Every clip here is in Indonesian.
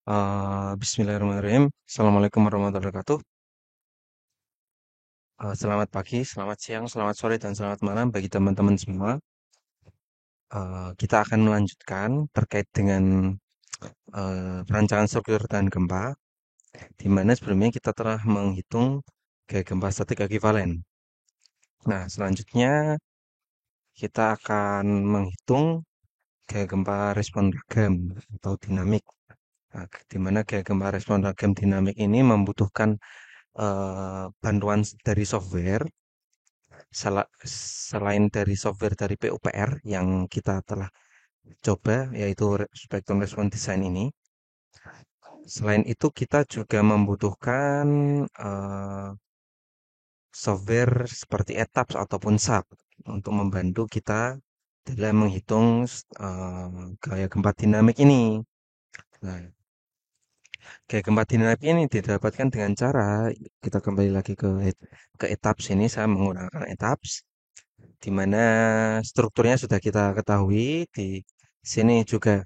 Bismillahirrahmanirrahim. Assalamualaikum warahmatullahi wabarakatuh. Selamat pagi, selamat siang, selamat sore, dan selamat malam bagi teman-teman semua. Kita akan melanjutkan terkait dengan perancangan struktur tahan gempa, di mana sebelumnya kita telah menghitung gaya gempa statik ekivalen. Nah, selanjutnya kita akan menghitung gaya gempa respon ragam atau dinamik. Nah, di mana gaya gempa respon ragam dinamik ini membutuhkan bantuan dari software. Selain dari software dari PUPR yang kita telah coba, yaitu Spectrum Response Design ini, selain itu kita juga membutuhkan eh, software seperti ETAPS ataupun SAP untuk membantu kita dalam menghitung gaya gempa dinamik ini. Nah, gaya gempa dinamik ini didapatkan dengan cara kita kembali lagi ke ETAPS ini. Saya menggunakan ETAPS di mana strukturnya sudah kita ketahui. Di sini juga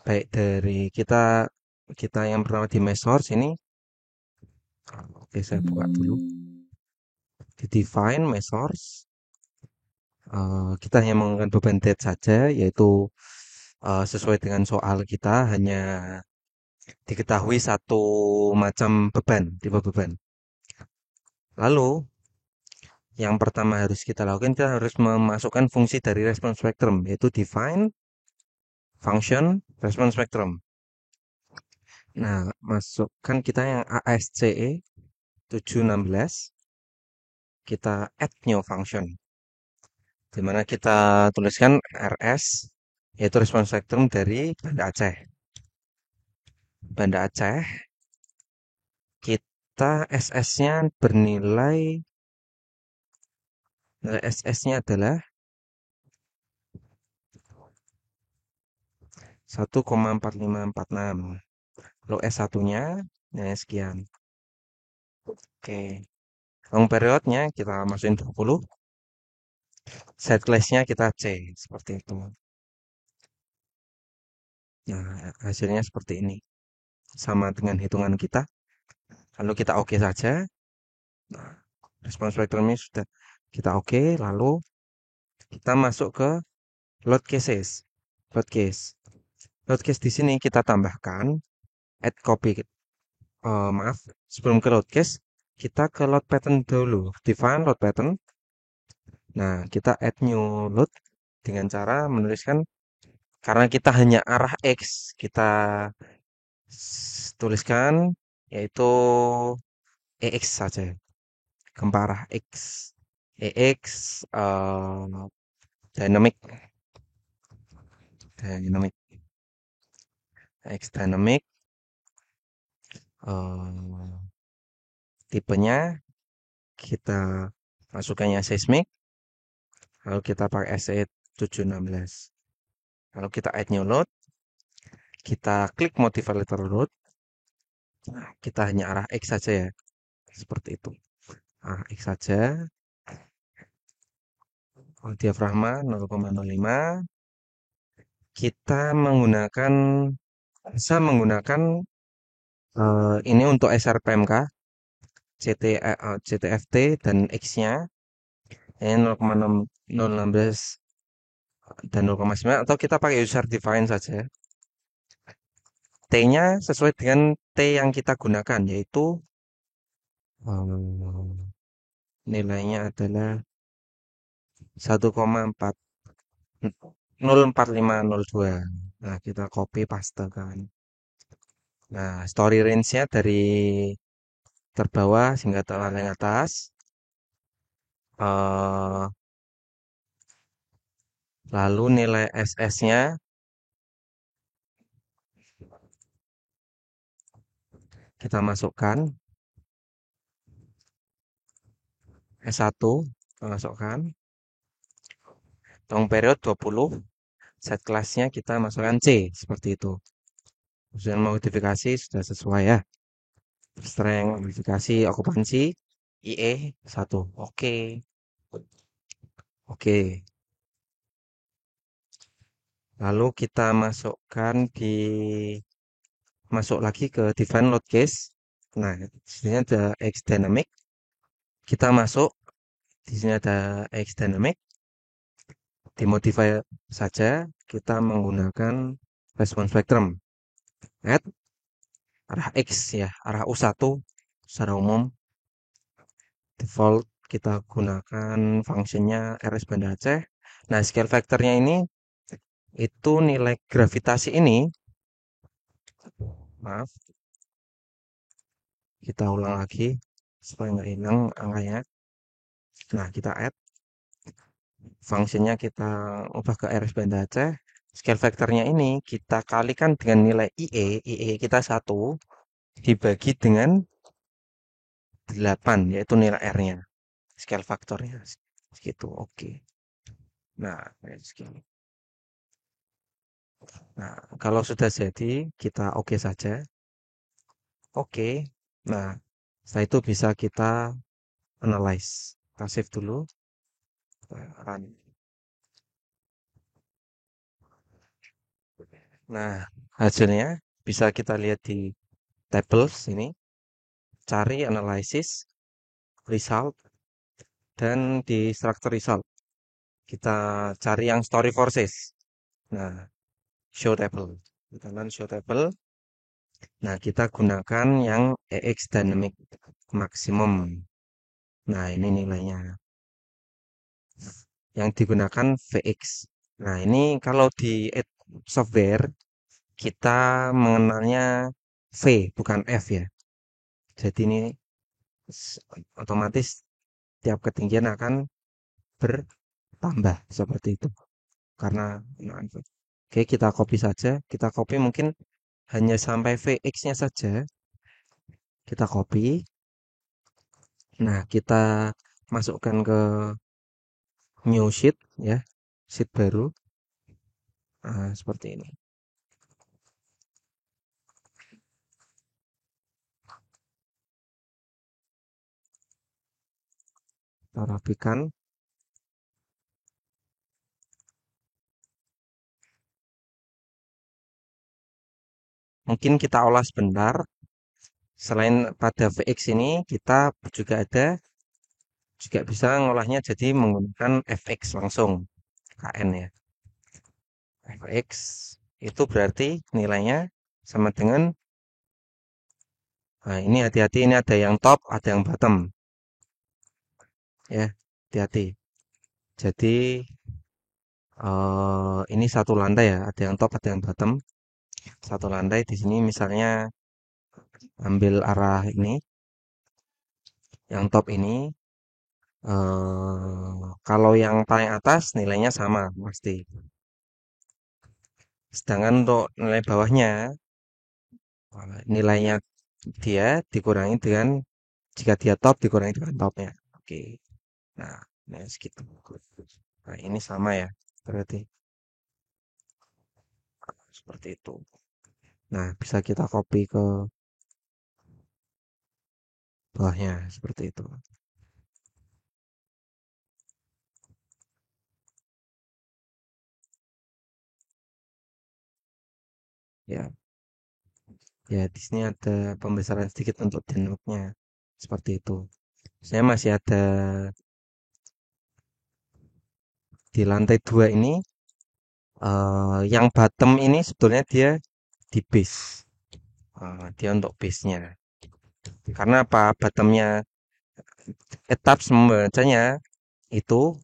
baik dari kita kita yang pertama di mesource ini. Oke, saya buka dulu di define mesource. Kita hanya menggunakan beban dead saja, yaitu sesuai dengan soal kita hanya diketahui satu macam beban, tipe beban. Lalu yang pertama harus kita lakukan, kita harus memasukkan fungsi dari response spectrum, yaitu define function response spectrum. Nah, masukkan kita yang ASCE 716, kita add new function, di mana kita tuliskan RS, yaitu response spectrum dari Banda Aceh. Banda Aceh, kita SS-nya bernilai, nilai SS-nya adalah 1,4546. Lalu S1-nya, nilai sekian. Oke. Long periodnya kita masukin 20. Set class-nya kita C, seperti itu. Nah, hasilnya seperti ini. Sama dengan hitungan kita. Lalu kita oke saja. Nah, respon spektrum ini sudah kita oke. Lalu kita masuk ke load cases. Load case. Load case di sini kita tambahkan add copy. Maaf, sebelum ke load case, kita ke load pattern dulu. Define load pattern. Nah, kita add new load dengan cara menuliskan, karena kita hanya arah X, kita tuliskan yaitu EX saja. Gempa arah X. EX dynamic. Dynamic. X dynamic. eh, Tipenya kita masukkannya seismic. Lalu kita pakai SE 716. Lalu kita add new load. Kita klik modify letter load. Nah, kita hanya arah X saja ya. Seperti itu. Arah X saja. Diafragma 0,05. Kita menggunakan ini untuk SRPMK, CTFT dan X-nya ini 0,016 dan 0,9, atau kita pakai user define saja. T-nya sesuai dengan T yang kita gunakan, yaitu nilainya adalah 1,04502. Nah, kita copy pastekan. Nah, story range-nya dari terbawah hingga paling atas. eh Lalu nilai SS-nya kita masukkan. S1 kita masukkan. Long period 20. Set kelasnya kita masukkan C. Seperti itu. Kemudian modifikasi sudah sesuai ya. Strength, modifikasi, okupansi, IE 1. Oke. Oke. Lalu kita masukkan di masuk lagi ke define load case. Nah, di sini ada X dynamic. Kita masuk, di sini ada X dynamic. Dimodify saja, kita menggunakan response spectrum. Add arah X ya, arah U1 secara umum. Default kita gunakan fungsinya RS banda Aceh. Nah, scale factornya ini itu nilai gravitasi ini, maaf, kita ulang lagi supaya nggak hilang angkanya. Nah, kita add fungsinya kita ubah ke RS banda Aceh. Scale factornya ini kita kalikan dengan nilai IE kita 1 dibagi dengan 8, yaitu nilai R-nya. Scale factornya segitu. Oke. Nah, segini. Nah, kalau sudah jadi, kita oke saja. Oke. Nah, setelah itu bisa kita analyze. Kita save dulu. Run. Nah, hasilnya bisa kita lihat di tables ini. Cari analysis, result, dan di structure result. Kita cari yang story forces. Nah, show table. Kita run show table. Nah, kita gunakan yang EX Dynamic Maximum. Nah, ini nilainya. Yang digunakan VX. Nah, ini kalau di software, kita mengenalnya V, bukan F ya. Jadi ini otomatis tiap ketinggian akan bertambah seperti itu. Karena oke, kita copy saja. Kita copy mungkin hanya sampai VX-nya saja. Kita copy. Nah, kita masukkan ke new sheet ya, sheet baru. Nah, seperti ini. Kita rapikan. Mungkin kita olah sebentar. Selain pada VX ini, kita juga bisa ngolahnya jadi menggunakan FX langsung, KN ya. FX itu berarti nilainya sama dengan, nah ini hati-hati, ini ada yang top, ada yang bottom. Ya, hati-hati. Jadi ini satu lantai ya, ada yang top, ada yang bottom. Satu lantai di sini misalnya ambil arah ini, yang top ini. Kalau yang paling atas nilainya sama pasti. Sedangkan untuk nilai bawahnya, nilainya dia dikurangi dengan jika dia top dikurangi dengan topnya. Oke. Nah, segitu. Nah, ini sama ya. Berarti seperti itu. Nah, bisa kita copy ke bawahnya seperti itu. Ya, ya di sini ada pembesaran sedikit untuk downloadnya. Seperti itu. Saya masih ada di lantai 2 ini. Yang bottom ini sebetulnya dia di base. Dia untuk base-nya. Karena apa? Bottomnya etap membacanya itu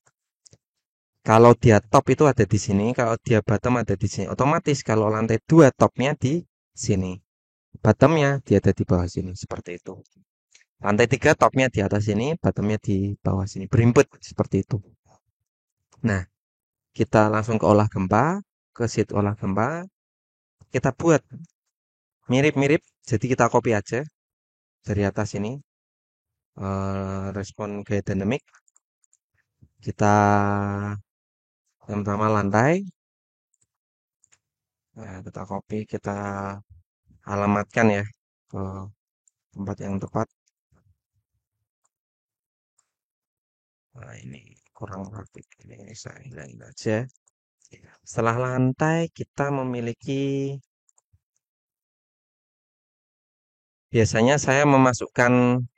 kalau dia top itu ada di sini, kalau dia bottom ada di sini. Otomatis kalau lantai 2 topnya di sini, bottomnya dia ada di bawah sini. Seperti itu. Lantai 3 topnya di atas sini, bottomnya di bawah sini. Berimput seperti itu. Nah, kita langsung ke olah gempa, ke sheet olah gempa. Kita buat mirip-mirip, jadi kita copy aja dari atas ini. Respon gaya dynamic. Kita yang pertama lantai. Nah, kita copy, kita alamatkan ya ke tempat yang tepat. Nah, ini kurang rapi. Ini saya hilangin aja. Setelah lantai, kita memiliki Biasanya saya memasukkan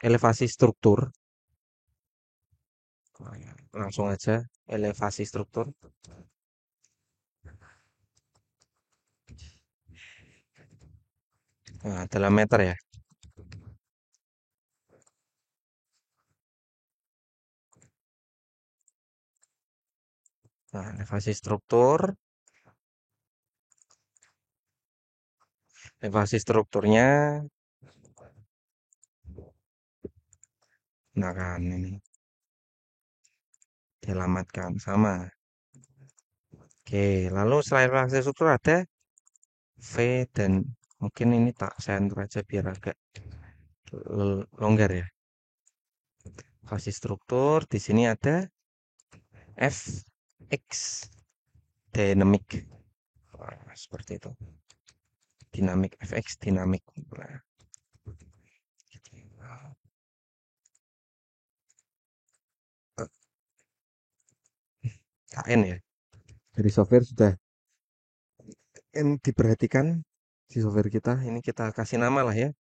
elevasi struktur. Langsung aja elevasi struktur. Nah, dalam meter ya. Nah, elevasi struktur. Elevasi strukturnya. Nah kan ini dialamatkan sama. Oke, lalu selain elevasi struktur ada V dan mungkin ini tak center aja biar agak longgar ya. Elevasi struktur di sini ada Fx dynamic. Wah, seperti itu. Dinamik Fx dinamik. Nah, KN ya. Dari software sudah diperhatikan di software kita. Ini kita kasih nama lah ya.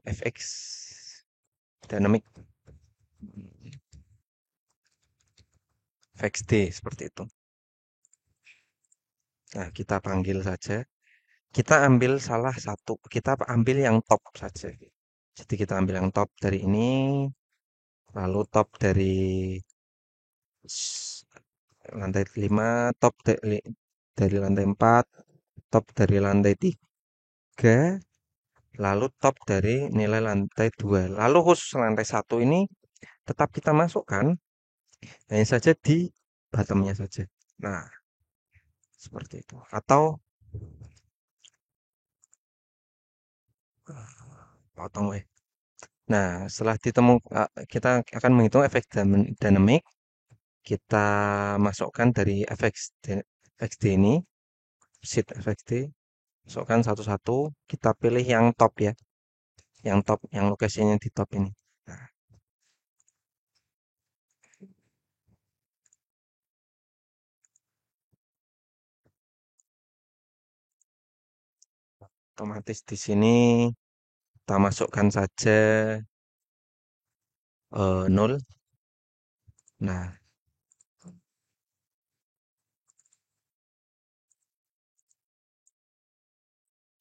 Fx dynamic fxd seperti itu. Nah, kita panggil saja. Kita ambil salah satu. Kita ambil yang top saja. Jadi kita ambil yang top dari ini, lalu top dari lantai 5, top dari lantai 4, top dari lantai 3, lalu top dari nilai lantai 2. Lalu khusus lantai 1 ini tetap kita masukkan hanya saja di bottomnya saja. Nah, seperti itu. Atau potong weh. Nah, setelah kita akan menghitung efek dynamic. Kita masukkan dari FXD ini, sheet FXD, masukkan satu-satu. Kita pilih yang top ya, yang top, yang lokasinya di top ini. Nah, otomatis di sini kita masukkan saja 0. Nah,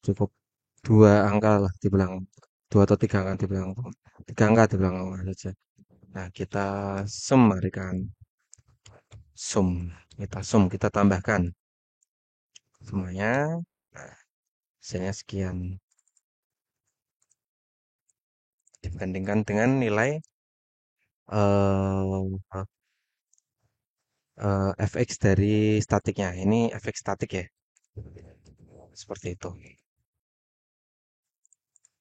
cukup dua angka lah di belakang, dua atau tiga angka di belakang, tiga angka di belakang saja. Nah, kita sum berikan sum, kita tambahkan semuanya. Nah, hasilnya sekian dibandingkan dengan nilai eh fx dari statiknya. Ini fx statik ya. Seperti itu.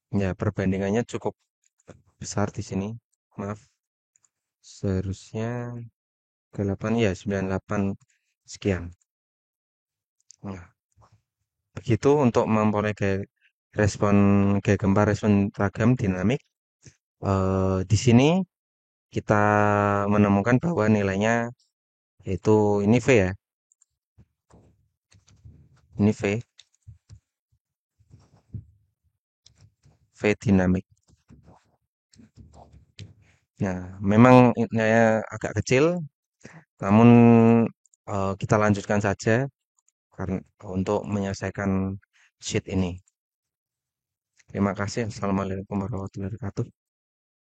Ya, perbandingannya cukup besar di sini. Maaf. Seharusnya 8 ya 98 sekian. Nah, begitu untuk memperoleh respon gaya gempa respon ragam dinamik. Di sini kita menemukan bahwa nilainya yaitu ini V ya. Ini V dinamik. Nah, memang nilainya agak kecil, namun kita lanjutkan saja karena untuk menyelesaikan sheet ini. Terima kasih. Assalamualaikum warahmatullahi wabarakatuh.